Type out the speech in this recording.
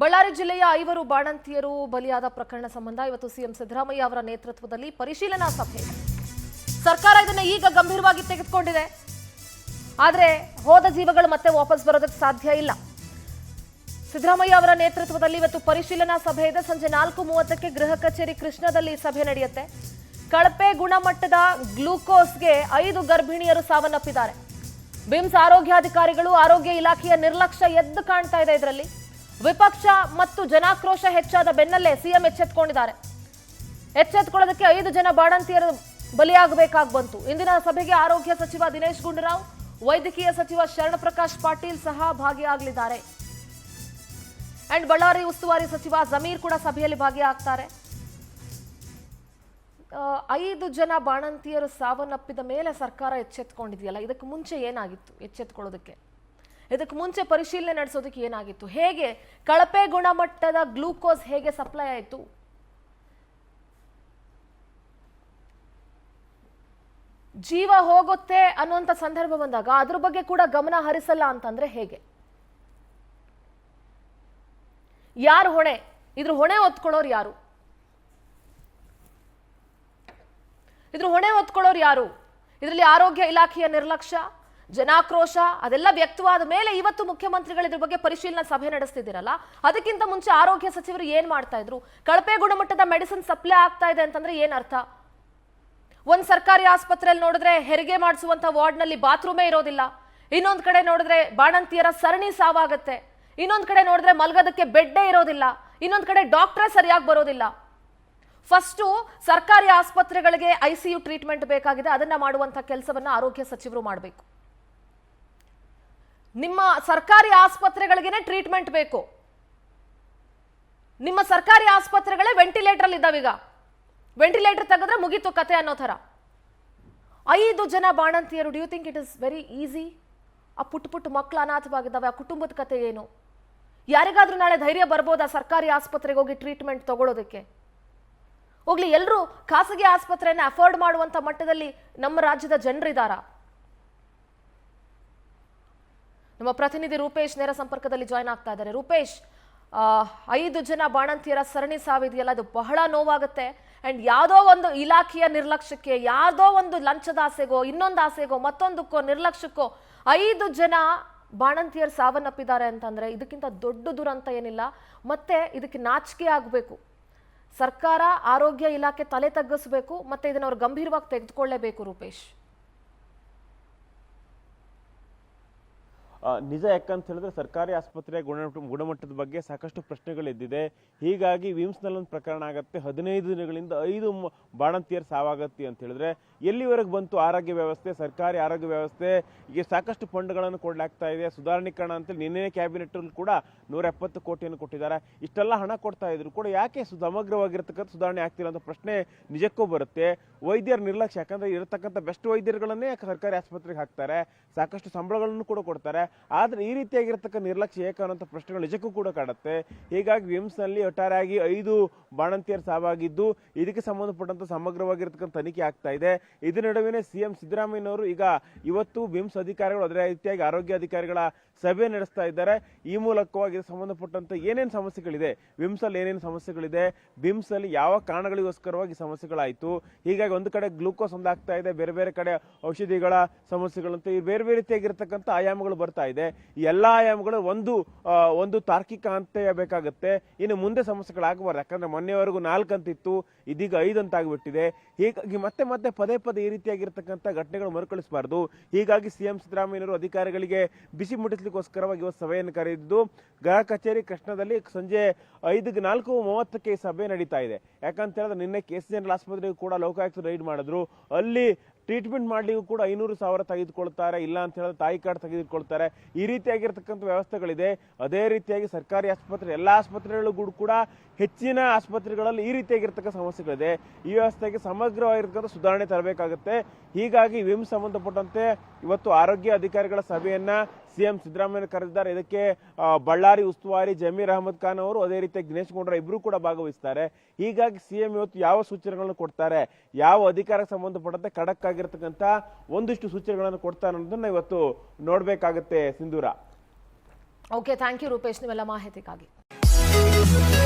ಬಳ್ಳಾರಿ ಜಿಲ್ಲೆಯ 5 ಬಾಣಂತಿಯರು ಬಲಿಯಾದ ಪ್ರಕರಣ ಸಂಬಂಧ ಇವತ್ತು ಸಿಎಂ ಸಿದ್ದರಾಮಯ್ಯ ಅವರ ನೇತೃತ್ವದಲ್ಲಿ ಪರಿಶೀಲನಾ ಸಭೆ. ಸರ್ಕಾರ ಇದನ್ನ ಈಗ ಗಂಭೀರವಾಗಿ ತೆಗೆದುಕೊಂಡಿದೆ. ಆದರೆ ಹೋದ ಜೀವಗಳು ಮತ್ತೆ ವಾಪಸ್ ಬರೋದಕ್ಕೆ ಸಾಧ್ಯ ಇಲ್ಲ. ಸಿದ್ದರಾಮಯ್ಯ ಅವರ ನೇತೃತ್ವದಲ್ಲಿ ಇವತ್ತು ಪರಿಶೀಲನಾ ಸಭೆ ಇದೆ. ಸಂಜೆ 4:30ಕ್ಕೆ ಗೃಹ ಕಚೇರಿ ಕೃಷ್ಣದಲ್ಲಿ ಸಭೆ ನಡೆಯುತ್ತೆ. ಕಳಪೆ ಗುಣಮಟ್ಟದ ಗ್ಲೂಕೋಸ್ಗೆ 5 ಗರ್ಭಿಣಿಯರು ಸಾವನ್ನಪ್ಪಿದ್ದಾರೆ. ಬಿಮ್ಸ್ ಆರೋಗ್ಯಾಧಿಕಾರಿಗಳು ಆರೋಗ್ಯ ಇಲಾಖೆಯ ನಿರ್ಲಕ್ಷ್ಯ ಎದ್ದು ಕಾಣ್ತಾ ಇದೆ. ಇದರಲ್ಲಿ ವಿಪಕ್ಷ ಮತ್ತು ಜನಾಕ್ರೋಶ ಹೆಚ್ಚಾದ ಬೆನ್ನಲ್ಲೇ ಸಿಎಂ ಎಚ್ಚೆತ್ತುಕೊಂಡಿದ್ದಾರೆ. ಎಚ್ಚೆತ್ತುಕೊಳ್ಳೋದಕ್ಕೆ 5 ಜನ ಬಾಣಂತಿಯರು ಬಲಿಯಾಗಬೇಕಾಗಿ ಬಂತು. ಇಂದಿನ ಸಭೆಗೆ ಆರೋಗ್ಯ ಸಚಿವ ದಿನೇಶ್ ಗುಂಡೂರಾವ್, ವೈದ್ಯಕೀಯ ಸಚಿವ ಶರಣ ಪ್ರಕಾಶ್ ಪಾಟೀಲ್ ಸಹ ಭಾಗಿಯಾಗಲಿದ್ದಾರೆ. ಅಂಡ್ ಬಳ್ಳಾರಿ ಉಸ್ತುವಾರಿ ಸಚಿವ ಜಮೀರ್ ಕೂಡ ಸಭೆಯಲ್ಲಿ ಭಾಗಿಯಾಗ್ತಾರೆ. 5 ಜನ ಬಾಣಂತಿಯರು ಸಾವನ್ನಪ್ಪಿದ ಮೇಲೆ ಸರ್ಕಾರ ಎಚ್ಚೆತ್ತುಕೊಂಡಿದೆಯಲ್ಲ, ಇದಕ್ಕೆ ಮುಂಚೆ ಏನಾಗಿತ್ತು? ಎಚ್ಚೆತ್ತುಕೊಳ್ಳೋದಕ್ಕೆ ಇದಕ್ಕೆ ಮುಂಚೆ ಪರಿಶೀಲನೆ ನಡೆಸೋದಕ್ಕೆ ಏನಾಗಿತ್ತು? ಹೇಗೆ ಕಳಪೆ ಗುಣಮಟ್ಟದ ಗ್ಲೂಕೋಸ್ ಹೇಗೆ ಸಪ್ಲೈ ಆಯಿತು? ಜೀವ ಹೋಗುತ್ತೆ ಅನ್ನುವಂಥ ಸಂದರ್ಭ ಬಂದಾಗ ಅದ್ರ ಬಗ್ಗೆ ಕೂಡ ಗಮನ ಹರಿಸಲ್ಲ ಅಂತಂದ್ರೆ ಹೇಗೆ? ಯಾರು ಹೊಣೆ? ಇದ್ರ ಹೊಣೆ ಹೊತ್ಕೊಳ್ಳೋರು ಯಾರು? ಇದರಲ್ಲಿ ಆರೋಗ್ಯ ಇಲಾಖೆಯ ನಿರ್ಲಕ್ಷ್ಯ, ಜನಾಕ್ರೋಶ ಅದೆಲ್ಲ ವ್ಯಕ್ತವಾದ ಮೇಲೆ ಇವತ್ತು ಮುಖ್ಯಮಂತ್ರಿಗಳು ಇದ್ರ ಬಗ್ಗೆ ಪರಿಶೀಲನಾ ಸಭೆ ನಡೆಸ್ತಿದ್ದೀರಲ್ಲ, ಅದಕ್ಕಿಂತ ಮುಂಚೆ ಆರೋಗ್ಯ ಸಚಿವರು ಏನ್ ಮಾಡ್ತಾ ಇದ್ರು? ಕಳಪೆ ಗುಣಮಟ್ಟದ ಮೆಡಿಸಿನ್ ಸಪ್ಲೈ ಆಗ್ತಾ ಇದೆ ಅಂತಂದ್ರೆ ಏನ್ ಅರ್ಥ? ಒಂದ್ ಸರ್ಕಾರಿ ಆಸ್ಪತ್ರೆಯಲ್ಲಿ ನೋಡಿದ್ರೆ ಹೆರಿಗೆ ಮಾಡಿಸುವಂತ ವಾರ್ಡ್ ನಲ್ಲಿ ಬಾತ್ರೂಮೇ ಇರೋದಿಲ್ಲ. ಇನ್ನೊಂದ್ ಕಡೆ ನೋಡಿದ್ರೆ ಬಾಣಂತಿಯರ ಸರಣಿ ಸಾವಾಗತ್ತೆ. ಇನ್ನೊಂದ್ ಕಡೆ ನೋಡಿದ್ರೆ ಮಲ್ಗೋದಕ್ಕೆ ಬೆಡ್ಡೇ ಇರೋದಿಲ್ಲ. ಇನ್ನೊಂದ್ ಕಡೆ ಡಾಕ್ಟ್ರೇ ಸರಿಯಾಗಿ ಬರೋದಿಲ್ಲ. ಫಸ್ಟು ಸರ್ಕಾರಿ ಆಸ್ಪತ್ರೆಗಳಿಗೆ ICU ಟ್ರೀಟ್ಮೆಂಟ್ ಬೇಕಾಗಿದೆ. ಅದನ್ನ ಮಾಡುವಂತ ಕೆಲಸವನ್ನ ಆರೋಗ್ಯ ಸಚಿವರು ಮಾಡಬೇಕು. ನಿಮ್ಮ ಸರ್ಕಾರಿ ಆಸ್ಪತ್ರೆಗಳಿಗೇನೆ ಟ್ರೀಟ್ಮೆಂಟ್ ಬೇಕು. ನಿಮ್ಮ ಸರ್ಕಾರಿ ಆಸ್ಪತ್ರೆಗಳೇ ವೆಂಟಿಲೇಟರ್ ಅಲ್ಲಿ ಇದ್ದಾವೀಗ. ವೆಂಟಿಲೇಟರ್ ತೆಗೆದ್ರೆ ಮುಗೀತು ಕತೆ ಅನ್ನೋ ಥರ. 5 ಜನ ಬಾಣಂತಿಯರು. Do you think it is very easy? ಆ ಪುಟ್ಟ ಮಕ್ಕಳು ಅನಾಥವಾಗಿದ್ದಾವೆ. ಆ ಕುಟುಂಬದ ಕತೆ ಏನು? ಯಾರಿಗಾದ್ರೂ ನಾಳೆ ಧೈರ್ಯ ಬರ್ಬೋದಾ ಸರ್ಕಾರಿ ಆಸ್ಪತ್ರೆಗೆ ಹೋಗಿ ಟ್ರೀಟ್ಮೆಂಟ್ ತಗೊಳ್ಳೋದಕ್ಕೆ? ಹೋಗ್ಲಿ, ಎಲ್ಲರೂ ಖಾಸಗಿ ಆಸ್ಪತ್ರೆಯನ್ನ ಅಫೋರ್ಡ್ ಮಾಡುವಂತ ಮಟ್ಟದಲ್ಲಿ ನಮ್ಮ ರಾಜ್ಯದ ಜನರಿದ್ದಾರಾ? ನಮ್ಮ ಪ್ರತಿನಿಧಿ ರೂಪೇಶ್ ನೇರ ಸಂಪರ್ಕದಲ್ಲಿ ಜಾಯ್ನ್ ಆಗ್ತಾ ಇದ್ದಾರೆ. ರೂಪೇಶ್, 5 ಜನ ಬಾಣಂತಿಯರ ಸರಣಿ ಸಾವಿದೆಯಲ್ಲ, ಅದು ಬಹಳ ನೋವಾಗುತ್ತೆ. ಅಂಡ್ ಯಾವುದೋ ಒಂದು ಇಲಾಖೆಯ ನಿರ್ಲಕ್ಷ್ಯಕ್ಕೆ, ಯಾವುದೋ ಒಂದು ಲಂಚದ ಆಸೆಗೋ, ಇನ್ನೊಂದು ಆಸೆಗೋ, ಮತ್ತೊಂದಕ್ಕೋ ನಿರ್ಲಕ್ಷ್ಯಕ್ಕೋ 5 ಜನ ಬಾಣಂತಿಯರು ಸಾವನ್ನಪ್ಪಿದ್ದಾರೆ ಅಂತಂದ್ರೆ ಇದಕ್ಕಿಂತ ದೊಡ್ಡ ದುರಂತ ಏನಿಲ್ಲ. ಮತ್ತೆ ಇದಕ್ಕೆ ನಾಚಿಕೆ ಆಗಬೇಕು. ಸರ್ಕಾರ, ಆರೋಗ್ಯ ಇಲಾಖೆ ತಲೆ ತಗ್ಗಿಸಬೇಕು. ಮತ್ತೆ ಇದನ್ನ ಅವ್ರು ಗಂಭೀರವಾಗಿ ತೆಗೆದುಕೊಳ್ಳಲೇಬೇಕು. ರೂಪೇಶ್, ನಿಜ. ಯಾಕಂತ ಹೇಳಿದ್ರೆ ಸರ್ಕಾರಿ ಆಸ್ಪತ್ರೆ ಗುಣಮಟ್ಟದ ಬಗ್ಗೆ ಸಾಕಷ್ಟು ಪ್ರಶ್ನೆಗಳಿದ್ದಿದೆ. ಹೀಗಾಗಿ ವಿಮ್ಸ್ನಲ್ಲಿ ಒಂದು ಪ್ರಕರಣ ಆಗತ್ತೆ. 15 ದಿನಗಳಿಂದ 5 ಬಾಣಂತಿಯರು ಸಾವಾಗತ್ತೆ ಅಂತ ಹೇಳಿದ್ರೆ ಎಲ್ಲಿವರೆಗೆ ಬಂತು ಆರೋಗ್ಯ ವ್ಯವಸ್ಥೆ? ಸರ್ಕಾರಿ ಆರೋಗ್ಯ ವ್ಯವಸ್ಥೆ ಈಗ ಸಾಕಷ್ಟು ಫಂಡ್ಗಳನ್ನು ಕೊಡಲಾಗ್ತಾ ಇದೆ. ಸುಧಾರಣೀಕರಣ ಅಂತೇಳಿ ನಿನ್ನೆ ಕ್ಯಾಬಿನೆಟ್ ಕೂಡ 170 ಕೋಟಿಯನ್ನು ಕೊಟ್ಟಿದ್ದಾರೆ. ಇಷ್ಟೆಲ್ಲ ಹಣ ಕೊಡ್ತಾ ಇದ್ರು ಕೂಡ ಯಾಕೆ ಸಮಗ್ರವಾಗಿರ್ತಕ್ಕಂಥ ಸುಧಾರಣೆ ಆಗ್ತಿಲ್ಲ ಅಂತ ಪ್ರಶ್ನೆ ನಿಜಕ್ಕೂ ಬರುತ್ತೆ. ವೈದ್ಯರ ನಿರ್ಲಕ್ಷ್ಯ. ಯಾಕಂದ್ರೆ ಇರತಕ್ಕಂಥ ಬೆಸ್ಟ್ ವೈದ್ಯರುಗಳನ್ನೇ ಸರ್ಕಾರಿ ಆಸ್ಪತ್ರೆಗೆ ಹಾಕ್ತಾರೆ, ಸಾಕಷ್ಟು ಸಂಬಳಗಳನ್ನು ಕೂಡ ಕೊಡ್ತಾರೆ. ಆದ್ರೆ ಈ ರೀತಿಯಾಗಿರ್ತಕ್ಕ ನಿರ್ಲಕ್ಷ್ಯ ಏಕ ಅನ್ನೋಂಥ ಪ್ರಶ್ನೆಗಳು ನಿಜಕ್ಕೂ ಕೂಡ ಕಾಡುತ್ತೆ. ಹೀಗಾಗಿ ವಿಮ್ಸ್ ನಲ್ಲಿ ಒಟ್ಟಾರೆಯಾಗಿ 5 ಬಾಣಂತಿಯರು ಸಾವಾಗಿದ್ದು ಇದಕ್ಕೆ ಸಂಬಂಧಪಟ್ಟಂತ ಸಮಗ್ರವಾಗಿರ್ತಕ್ಕಂಥ ತನಿಖೆ ಆಗ್ತಾ ಇದೆ. ಇದರ ನಡುವೆ ಸಿಎಂ ಸಿದ್ದರಾಮಯ್ಯನವರು ಈಗ ಇವತ್ತು ವಿಮ್ಸ್ ಅಧಿಕಾರಿಗಳು ಅದೇ ರೀತಿಯಾಗಿ ಆರೋಗ್ಯ ಅಧಿಕಾರಿಗಳ ಸಭೆ ನಡೆಸ್ತಾ ಇದ್ದಾರೆ. ಈ ಮೂಲಕವಾಗಿ ಸಂಬಂಧಪಟ್ಟಂತ ಏನೇನು ಸಮಸ್ಯೆಗಳಿದೆ, ವಿಮ್ಸ್ ಅಲ್ಲಿ ಏನೇನು ಸಮಸ್ಯೆಗಳಿದೆ, ಬಿಮ್ಸ್ ಅಲ್ಲಿ ಯಾವ ಕಾರಣಗಳಿಗೋಸ್ಕರವಾಗಿ ಸಮಸ್ಯೆಗಳಾಯ್ತು, ಹೀಗಾಗಿ ಒಂದು ಕಡೆ ಗ್ಲೂಕೋಸ್ ಒಂದಾಗ್ತಾ ಇದೆ, ಬೇರೆ ಬೇರೆ ಕಡೆ ಔಷಧಿಗಳ ಸಮಸ್ಯೆಗಳಂತ ಈ ಬೇರೆ ಬೇರೆ ರೀತಿಯಾಗಿರ್ತಕ್ಕಂಥ ಆಯಾಮಗಳು ಬರ್ತಾ ಇದೆ. ಈ ಎಲ್ಲಾ ಆಯಾಮಗಳು ಒಂದು ತಾರ್ಕಿಕ ಅಂತ್ಯ ಬೇಕಾಗುತ್ತೆ. ಇನ್ನು ಮುಂದೆ ಸಮಸ್ಯೆಗಳಾಗಬಾರ್ದು. ಯಾಕಂದ್ರೆ ಮೊನ್ನೆವರೆಗೂ 4 ಅಂತಿತ್ತು, ಇದೀಗ 5 ಅಂತ ಆಗ್ಬಿಟ್ಟಿದೆ. ಹೀಗಾಗಿ ಮತ್ತೆ ಪದೇ ಈ ರೀತಿಯಾಗಿರ್ತಕ್ಕಂಥ ಘಟನೆಗಳು ಮರುಕಳಿಸಬಾರ್ದು. ಹೀಗಾಗಿ ಸಿಎಂ ಸಿದ್ದರಾಮಯ್ಯನವರು ಅಧಿಕಾರಿಗಳಿಗೆ ಬಿಸಿ ಮುಟ್ಟಿಸ್ಲಿಕ್ಕೋಸ್ಕರವಾಗಿ ಇವತ್ತು ಸಭೆಯನ್ನು ಕರೆದಿದ್ದು ಗೃಹ ಕಚೇರಿ ಕೃಷ್ಣದಲ್ಲಿ ಸಂಜೆ 4:30ಕ್ಕೆ ಈ ಸಭೆ ನಡೀತಾ ಇದೆ. ಯಾಕಂತ ಹೇಳಿದ್ರೆ ನಿನ್ನೆ KC ಜನರಲ್ ಆಸ್ಪತ್ರೆಗೂ ಕೂಡ ಲೋಕಾಯುಕ್ತರು ರೈಡ್ ಮಾಡಿದ್ರು. ಅಲ್ಲಿ ಟ್ರೀಟ್ಮೆಂಟ್ ಮಾಡ್ಲಿಕ್ಕೂ ಕೂಡ 500,000 ತೆಗೆದುಕೊಳ್ತಾರೆ, ಇಲ್ಲ ಅಂತ ಹೇಳಿದ್ರೆ ತಾಯಿ ಕಾರ್ಡ್ ತೆಗೆದುಕೊಳ್ತಾರೆ. ಈ ರೀತಿಯಾಗಿರ್ತಕ್ಕಂಥ ವ್ಯವಸ್ಥೆಗಳಿದೆ. ಅದೇ ರೀತಿಯಾಗಿ ಸರ್ಕಾರಿ ಆಸ್ಪತ್ರೆ ಎಲ್ಲಾ ಆಸ್ಪತ್ರೆಗಳಿಗೂ ಕೂಡ ಹೆಚ್ಚಿನ ಆಸ್ಪತ್ರೆಗಳಲ್ಲಿ ಈ ರೀತಿಯಾಗಿರ್ತಕ್ಕಂಥ ಸಮಸ್ಯೆಗಳಿದೆ. ಈ ವ್ಯವಸ್ಥೆಗೆ ಸಮಗ್ರವಾಗಿರ್ತಕ್ಕಂಥ ಸುಧಾರಣೆ ತರಬೇಕಾಗುತ್ತೆ. ಹೀಗಾಗಿ ವಿಮ್ಸ್ ಸಂಬಂಧಪಟ್ಟಂತೆ ಇವತ್ತು ಆರೋಗ್ಯ ಅಧಿಕಾರಿಗಳ ಸಭೆಯನ್ನ ಸಿಎಂ ಸಿದ್ದರಾಮಯ್ಯ ಕರೆದಿದ್ದಾರೆ. ಇದಕ್ಕೆ ಬಳ್ಳಾರಿ ಉಸ್ತುವಾರಿ ಜಮೀರ್ ಅಹಮದ್ ಖಾನ್ ಅವರು, ಅದೇ ರೀತಿಯಾಗಿ ದಿನೇಶ್ ಗುಂಡೂರಾವ್ ಇಬ್ರು ಕೂಡ ಭಾಗವಹಿಸ್ತಾರೆ. ಹೀಗಾಗಿ ಸಿಎಂ ಇವತ್ತು ಯಾವ ಸೂಚನೆಗಳನ್ನು ಕೊಡ್ತಾರೆ, ಯಾವ ಅಧಿಕಾರಕ್ಕೆ ಸಂಬಂಧಪಟ್ಟಂತೆ ಖಡಕ್ ಆಗಿರ್ತಕ್ಕಂಥ ಒಂದಿಷ್ಟು ಸೂಚನೆಗಳನ್ನು ಕೊಡ್ತಾರೆ ಅನ್ನೋದನ್ನ ಇವತ್ತು ನೋಡ್ಬೇಕಾಗತ್ತೆ. ಸಿಂಧೂರ. ಓಕೆ, ಥ್ಯಾಂಕ್ ಯು ರೂಪೇಶ್, ನಿಮ್ಮೆಲ್ಲ ಮಾಹಿತಿಗಾಗಿ. ನ್ಯೂಸ್.